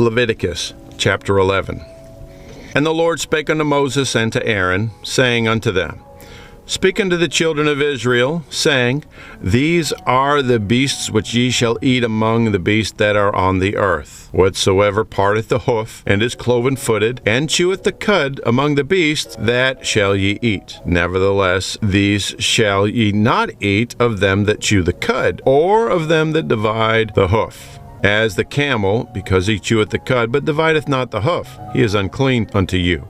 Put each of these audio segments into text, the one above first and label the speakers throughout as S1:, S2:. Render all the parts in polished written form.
S1: Leviticus chapter 11. And the Lord spake unto Moses and to Aaron, saying unto them, Speak unto the children of Israel, saying, These are the beasts which ye shall eat among the beasts that are on the earth. Whatsoever parteth the hoof, and is cloven-footed, and cheweth the cud among the beasts, that shall ye eat. Nevertheless, these shall ye not eat of them that chew the cud, or of them that divide the hoof. As the camel, because he cheweth the cud, but divideth not the hoof, he is unclean unto you.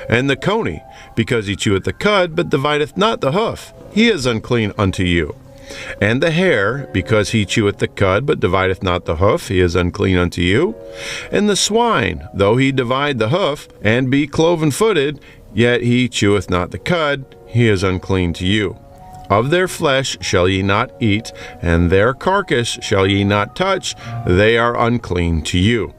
S1: And the coney, because he cheweth the cud, but divideth not the hoof, he is unclean unto you. And the hare, because he cheweth the cud, but divideth not the hoof, he is unclean unto you. And the swine, though he divide the hoof, and be cloven-footed, yet he cheweth not the cud, he is unclean to you. Of their flesh shall ye not eat, and their carcass shall ye not touch, they are unclean to you.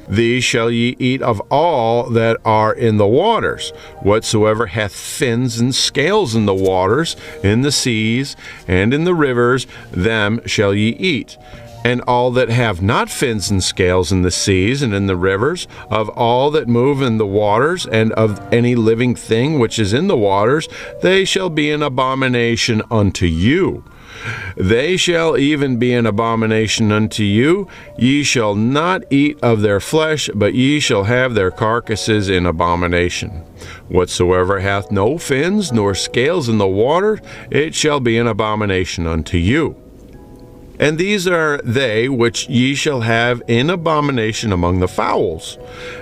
S1: These shall ye eat of all that are in the waters. Whatsoever hath fins and scales in the waters, in the seas, and in the rivers, them shall ye eat. And all that have not fins and scales in the seas and in the rivers, of all that move in the waters, and of any living thing which is in the waters, they shall be an abomination unto you. They shall even be an abomination unto you. Ye shall not eat of their flesh, but ye shall have their carcasses in abomination. Whatsoever hath no fins nor scales in the water, it shall be an abomination unto you. And these are they which ye shall have in abomination among the fowls.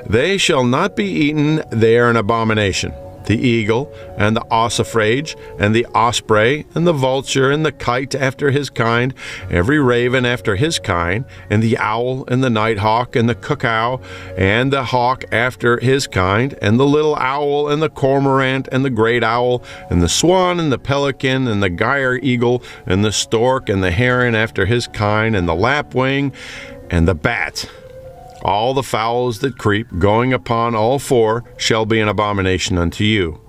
S1: They shall not be eaten, they are an abomination. The eagle, and the ossifrage, and the osprey, and the vulture, and the kite after his kind, every raven after his kind, and the owl, and the nighthawk, and the cuckoo, and the hawk after his kind, and the little owl, and the cormorant, and the great owl, and the swan, and the pelican, and the gyre eagle, and the stork, and the heron after his kind, and the lapwing, and the bat. All the fowls that creep, going upon all four, shall be an abomination unto you.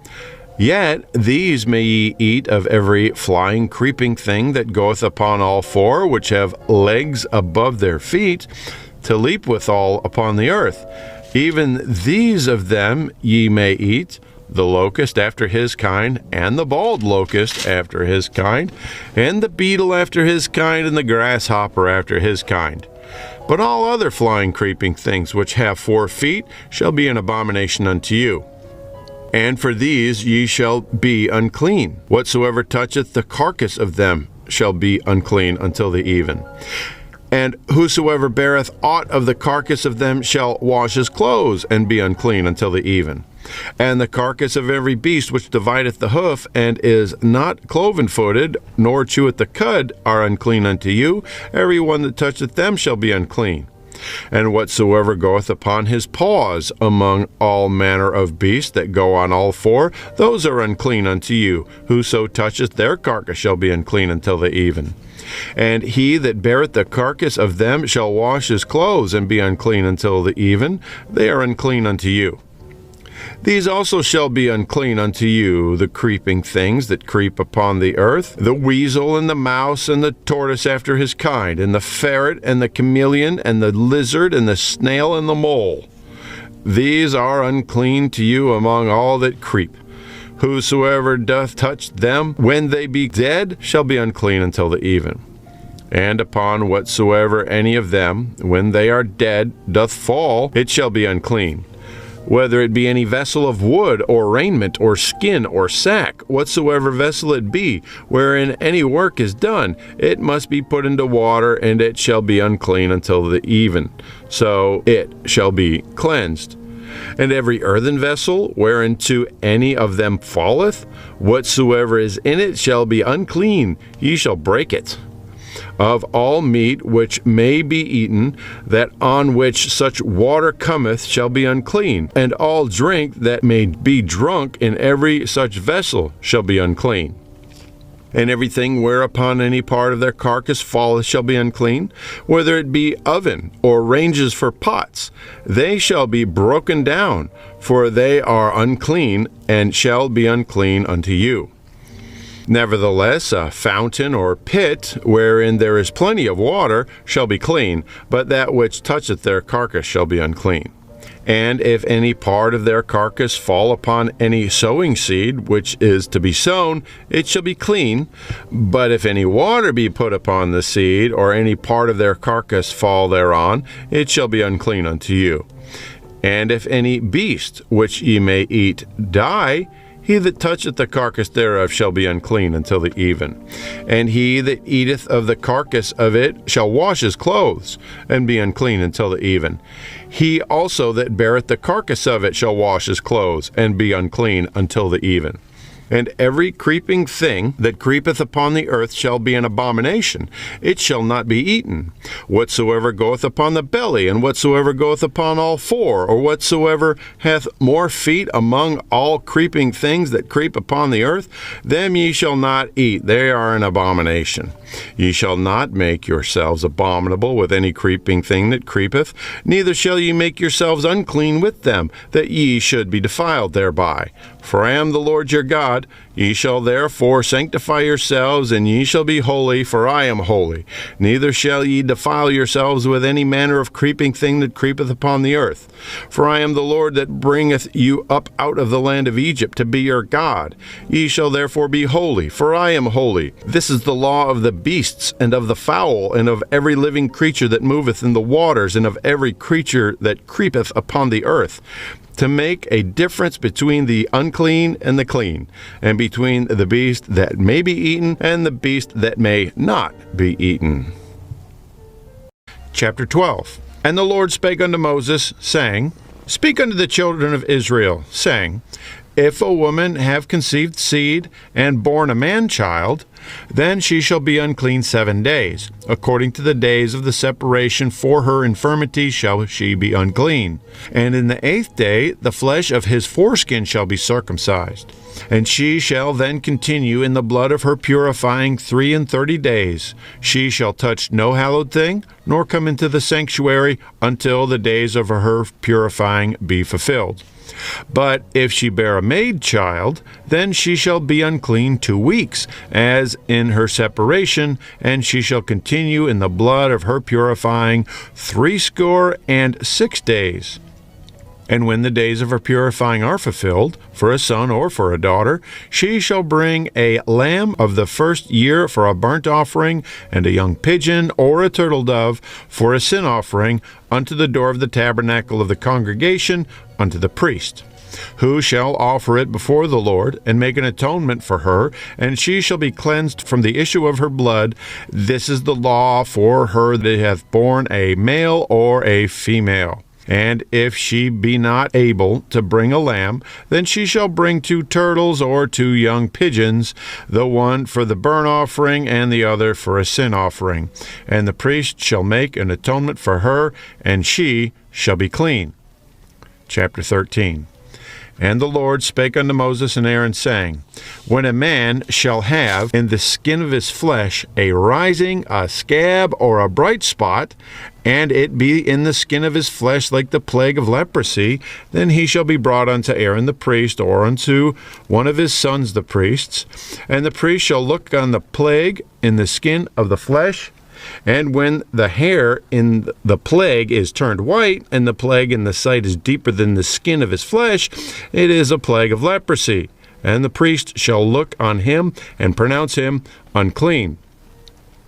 S1: Yet these may ye eat of every flying, creeping thing that goeth upon all four, which have legs above their feet, to leap withal upon the earth. Even these of them ye may eat, the locust after his kind, and the bald locust after his kind, and the beetle after his kind, and the grasshopper after his kind. But all other flying, creeping things which have 4 feet shall be an abomination unto you. And for these ye shall be unclean. Whatsoever toucheth the carcass of them shall be unclean until the even. And whosoever beareth aught of the carcass of them shall wash his clothes, and be unclean until the even. And the carcass of every beast which divideth the hoof, and is not cloven-footed, nor cheweth the cud, are unclean unto you. Every one that toucheth them shall be unclean. And whatsoever goeth upon his paws among all manner of beasts that go on all four, those are unclean unto you. Whoso toucheth their carcass shall be unclean until the even. And he that beareth the carcass of them shall wash his clothes, and be unclean until the even. They are unclean unto you. These also shall be unclean unto you, the creeping things that creep upon the earth, the weasel, and the mouse, and the tortoise after his kind, and the ferret, and the chameleon, and the lizard, and the snail, and the mole. These are unclean to you among all that creep. Whosoever doth touch them when they be dead shall be unclean until the even. And upon whatsoever any of them, when they are dead, doth fall, it shall be unclean. Whether it be any vessel of wood, or raiment, or skin, or sack, whatsoever vessel it be, wherein any work is done, it must be put into water, and it shall be unclean until the even. So it shall be cleansed. And every earthen vessel, whereinto any of them falleth, whatsoever is in it shall be unclean, ye shall break it. Of all meat which may be eaten, that on which such water cometh shall be unclean, and all drink that may be drunk in every such vessel shall be unclean. And everything whereupon any part of their carcass falleth shall be unclean, whether it be oven or ranges for pots, they shall be broken down, for they are unclean, and shall be unclean unto you. Nevertheless, a fountain or pit, wherein there is plenty of water, shall be clean, but that which toucheth their carcass shall be unclean. And if any part of their carcass fall upon any sowing seed which is to be sown, it shall be clean. But if any water be put upon the seed, or any part of their carcass fall thereon, it shall be unclean unto you. And if any beast which ye may eat die, he that toucheth the carcass thereof shall be unclean until the even. And he that eateth of the carcass of it shall wash his clothes, and be unclean until the even. He also that beareth the carcass of it shall wash his clothes, and be unclean until the even. And every creeping thing that creepeth upon the earth shall be an abomination. It shall not be eaten. Whatsoever goeth upon the belly, and whatsoever goeth upon all four, or whatsoever hath more feet among all creeping things that creep upon the earth, them ye shall not eat. They are an abomination. Ye shall not make yourselves abominable with any creeping thing that creepeth, neither shall ye make yourselves unclean with them, that ye should be defiled thereby. For I am the Lord your God. Ye shall therefore sanctify yourselves, and ye shall be holy, for I am holy. Neither shall ye defile yourselves with any manner of creeping thing that creepeth upon the earth. For I am the Lord that bringeth you up out of the land of Egypt to be your God. Ye shall therefore be holy, for I am holy. This is the law of the beasts, and of the fowl, and of every living creature that moveth in the waters, and of every creature that creepeth upon the earth, to make a difference between the unclean and the clean, and between the beast that may be eaten and the beast that may not be eaten. Chapter 12. And the Lord spake unto Moses, saying, Speak unto the children of Israel, saying, If a woman have conceived seed, and born a man-child, then she shall be unclean 7 days. According to the days of the separation for her infirmity shall she be unclean. And in the 8th day the flesh of his foreskin shall be circumcised. And she shall then continue in the blood of her purifying 33 days. She shall touch no hallowed thing, nor come into the sanctuary until the days of her purifying be fulfilled. But if she bear a maid child, then she shall be unclean 2 weeks, as in her separation, and she shall continue in the blood of her purifying 66 days. And when the days of her purifying are fulfilled, for a son or for a daughter, she shall bring a lamb of the first year for a burnt offering, and a young pigeon or a turtle dove for a sin offering unto the door of the tabernacle of the congregation unto the priest, who shall offer it before the Lord, and make an atonement for her, and she shall be cleansed from the issue of her blood. This is the law for her that hath borne a male or a female. And if she be not able to bring a lamb, then she shall bring 2 turtles or 2 young pigeons, the one for the burnt offering, and the other for a sin offering. And the priest shall make an atonement for her, and she shall be clean. Chapter 13. And the Lord spake unto Moses and Aaron, saying, When a man shall have in the skin of his flesh a rising, a scab, or a bright spot, and it be in the skin of his flesh like the plague of leprosy, then he shall be brought unto Aaron the priest, or unto one of his sons the priests. And the priest shall look on the plague in the skin of the flesh, and when the hair in the plague is turned white, and the plague in the sight is deeper than the skin of his flesh, it is a plague of leprosy. And the priest shall look on him, and pronounce him unclean.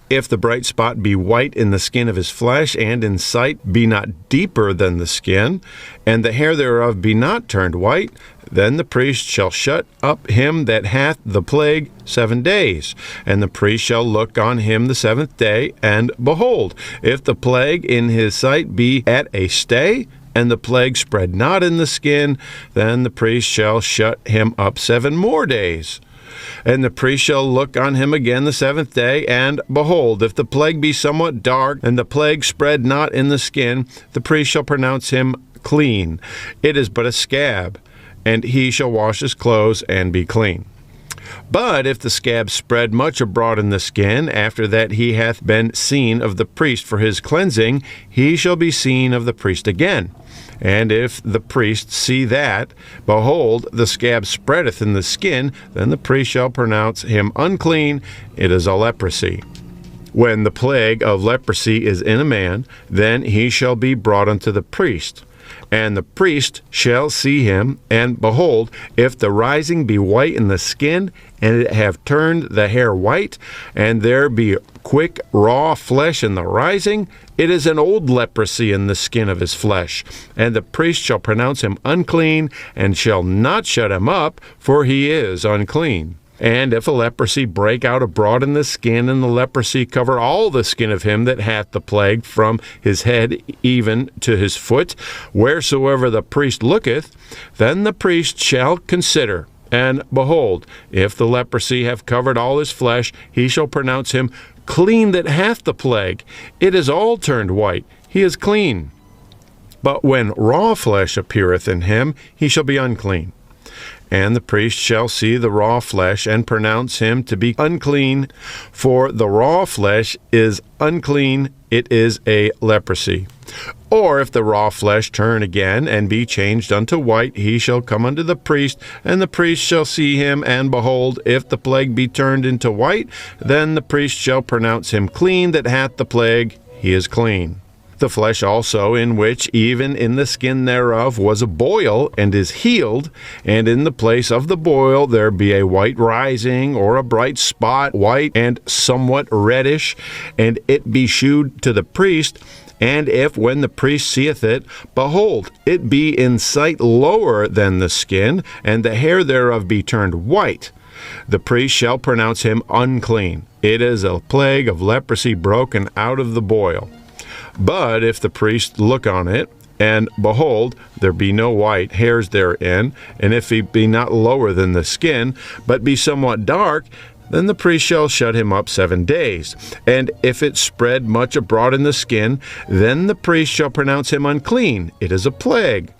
S1: If the bright spot be white in the skin of his flesh, and in sight be not deeper than the skin, and the hair thereof be not turned white, then the priest shall shut up him that hath the plague 7 days. And the priest shall look on him the 7th day, and behold, if the plague in his sight be at a stay, and the plague spread not in the skin, then the priest shall shut him up 7 more days. And the priest shall look on him again the 7th day, and behold, if the plague be somewhat dark, and the plague spread not in the skin, the priest shall pronounce him clean. It is but a scab, and he shall wash his clothes and be clean. But if the scab spread much abroad in the skin, after that he hath been seen of the priest for his cleansing, he shall be seen of the priest again. And if the priest see that, behold, the scab spreadeth in the skin, then the priest shall pronounce him unclean. It is a leprosy. When the plague of leprosy is in a man, then he shall be brought unto the priest. And the priest shall see him, and behold, if the rising be white in the skin, and it have turned the hair white, and there be quick raw flesh in the rising, it is an old leprosy in the skin of his flesh. And the priest shall pronounce him unclean, and shall not shut him up, for he is unclean. And if a leprosy break out abroad in the skin, and the leprosy cover all the skin of him that hath the plague, from his head even to his foot, wheresoever the priest looketh, then the priest shall consider. And behold, if the leprosy have covered all his flesh, he shall pronounce him clean that hath the plague. It is all turned white. He is clean. But when raw flesh appeareth in him, he shall be unclean. And the priest shall see the raw flesh, and pronounce him to be unclean, for the raw flesh is unclean, it is a leprosy. Or if the raw flesh turn again, and be changed unto white, he shall come unto the priest, and the priest shall see him, and behold, if the plague be turned into white, then the priest shall pronounce him clean that hath the plague, he is clean. The flesh also, in which even in the skin thereof was a boil, and is healed, and in the place of the boil there be a white rising, or a bright spot, white and somewhat reddish, and it be shewed to the priest, and if when the priest seeth it, behold, it be in sight lower than the skin, and the hair thereof be turned white, the priest shall pronounce him unclean. It is a plague of leprosy broken out of the boil. But if the priest look on it, and behold, there be no white hairs therein, and if he be not lower than the skin, but be somewhat dark, then the priest shall shut him up 7 days. And if it spread much abroad in the skin, then the priest shall pronounce him unclean. It is a plague.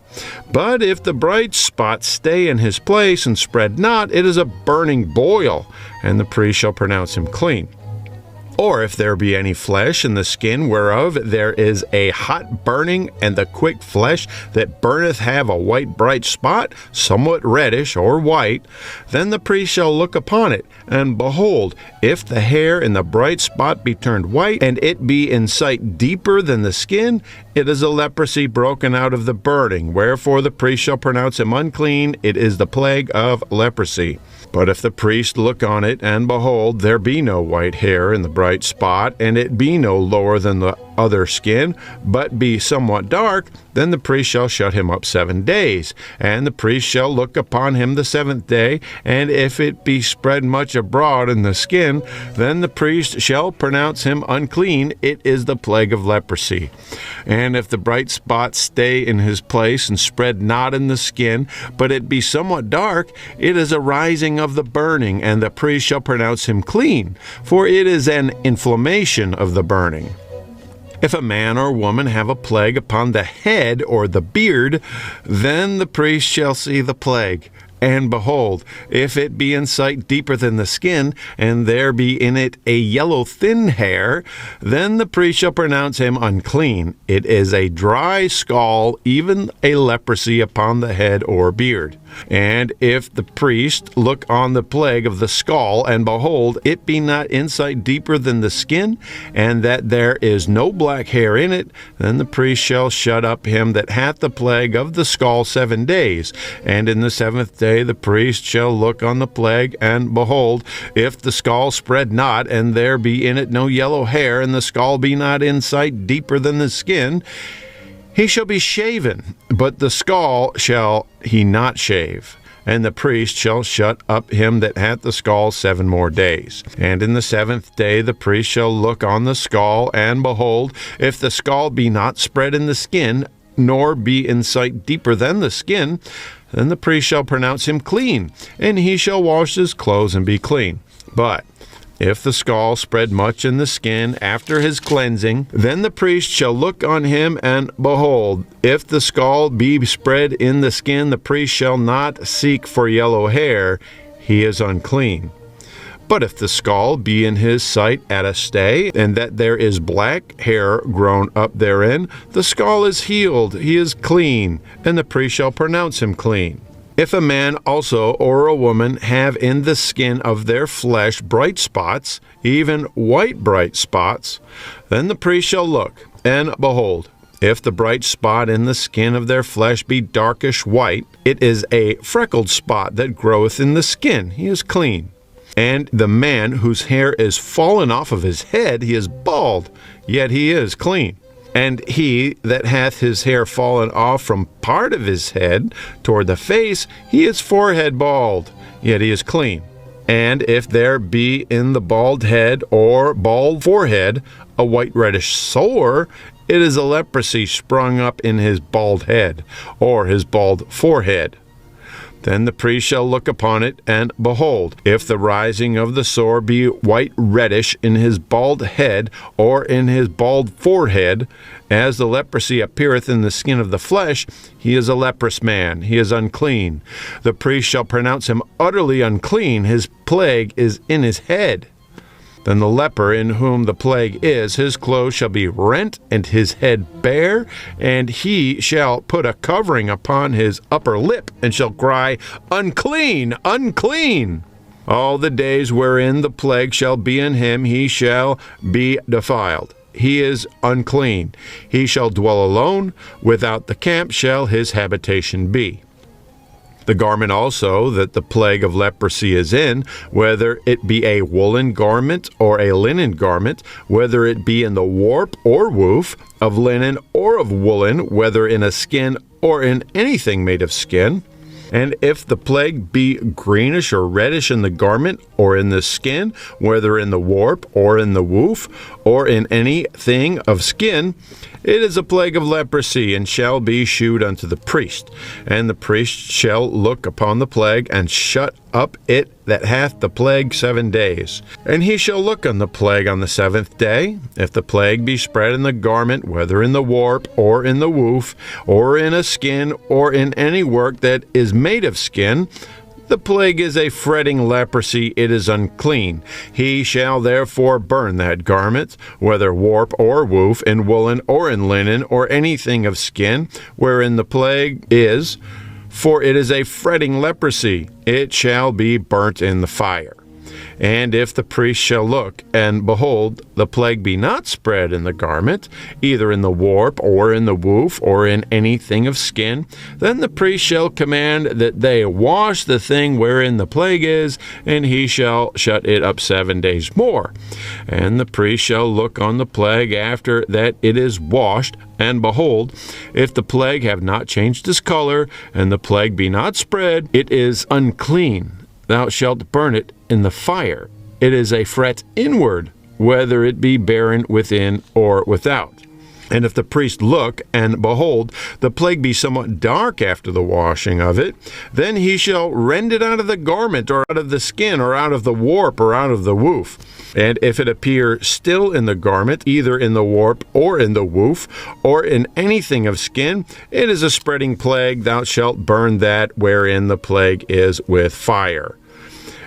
S1: But if the bright spot stay in his place and spread not, it is a burning boil, and the priest shall pronounce him clean. Or if there be any flesh in the skin whereof there is a hot burning, and the quick flesh that burneth have a white bright spot, somewhat reddish or white, then the priest shall look upon it, and behold, if the hair in the bright spot be turned white, and it be in sight deeper than the skin, it is a leprosy broken out of the burning, wherefore the priest shall pronounce him unclean. It is the plague of leprosy. But if the priest look on it, and behold, there be no white hair in the bright spot, and it be no lower than the other skin, but be somewhat dark, then the priest shall shut him up 7 days. And the priest shall look upon him the 7th day, and if it be spread much abroad in the skin, then the priest shall pronounce him unclean. It is the plague of leprosy. And if the bright spot stay in his place, and spread not in the skin, but it be somewhat dark, it is a rising of the burning, and the priest shall pronounce him clean, for it is an inflammation of the burning. If a man or woman have a plague upon the head or the beard, then the priest shall see the plague. And behold, if it be in sight deeper than the skin, and there be in it a yellow thin hair, then the priest shall pronounce him unclean. It is a dry scall, even a leprosy upon the head or beard. And if the priest look on the plague of the skull, and behold, it be not in sight deeper than the skin, and that there is no black hair in it, then the priest shall shut up him that hath the plague of the skull 7 days. And in the 7th day the priest shall look on the plague, and behold, if the skull spread not, and there be in it no yellow hair, and the skull be not in sight deeper than the skin, he shall be shaven, but the skull shall he not shave. And the priest shall shut up him that hath the skull 7 more days. And in the 7th day the priest shall look on the skull, and behold, if the skull be not spread in the skin, nor be in sight deeper than the skin, then the priest shall pronounce him clean, and he shall wash his clothes and be clean. But if the skull spread much in the skin after his cleansing, then the priest shall look on him, and behold, if the skull be spread in the skin, the priest shall not seek for yellow hair. he is unclean. But if the skull be in his sight at a stay, and that there is black hair grown up therein, the skull is healed, he is clean, and the priest shall pronounce him clean. If a man also or a woman have in the skin of their flesh bright spots, even white bright spots, then the priest shall look, and behold, if the bright spot in the skin of their flesh be darkish white, it is a freckled spot that groweth in the skin, he is clean. And the man whose hair is fallen off of his head, he is bald, yet he is clean. And he that hath his hair fallen off from part of his head toward the face, he is forehead bald, yet he is clean. And if there be in the bald head or bald forehead a white reddish sore, it is a leprosy sprung up in his bald head, or his bald forehead. Then the priest shall look upon it, and behold, if the rising of the sore be white reddish in his bald head, or in his bald forehead, as the leprosy appeareth in the skin of the flesh, he is a leprous man, he is unclean. The priest shall pronounce him utterly unclean, his plague is in his head. Then the leper in whom the plague is, his clothes shall be rent, and his head bare, and he shall put a covering upon his upper lip, and shall cry, Unclean, unclean! All the days wherein the plague shall be in him, he shall be defiled. He is unclean. He shall dwell alone, without the camp shall his habitation be. The garment also that the plague of leprosy is in, whether it be a woolen garment or a linen garment, whether it be in the warp or woof, of linen or of woolen, whether in a skin or in anything made of skin, and if the plague be greenish or reddish in the garment or in the skin, whether in the warp or in the woof or in anything of skin, it is a plague of leprosy, and shall be shewed unto the priest. And the priest shall look upon the plague, and shut up it that hath the plague 7 days. And he shall look on the plague on the 7th day. If the plague be spread in the garment, whether in the warp, or in the woof, or in a skin, or in any work that is made of skin, the plague is a fretting leprosy, it is unclean. He shall therefore burn that garment, whether warp or woof, in woolen or in linen, or anything of skin, wherein the plague is, for it is a fretting leprosy, it shall be burnt in the fire. And if the priest shall look, and behold, the plague be not spread in the garment, either in the warp, or in the woof, or in anything of skin, then the priest shall command that they wash the thing wherein the plague is, and he shall shut it up 7 days more. And the priest shall look on the plague after that it is washed, and behold, if the plague have not changed his color, and the plague be not spread, it is unclean. Thou shalt burn it in the fire. It is a fret inward, whether it be barren within or without. And if the priest look, and behold, the plague be somewhat dark after the washing of it, then he shall rend it out of the garment, or out of the skin, or out of the warp, or out of the woof. And if it appear still in the garment, either in the warp, or in the woof, or in anything of skin, it is a spreading plague. Thou shalt burn that wherein the plague is with fire.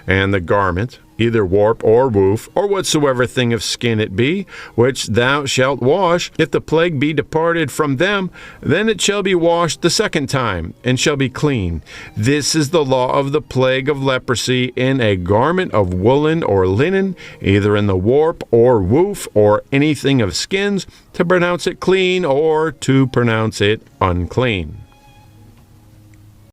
S1: And the garment, either warp or woof, or whatsoever thing of skin it be, which thou shalt wash, if the plague be departed from them, then it shall be washed the 2nd time, and shall be clean. This is the law of the plague of leprosy in a garment of woolen or linen, either in the warp or woof, or anything of skins, to pronounce it clean, or to pronounce it unclean.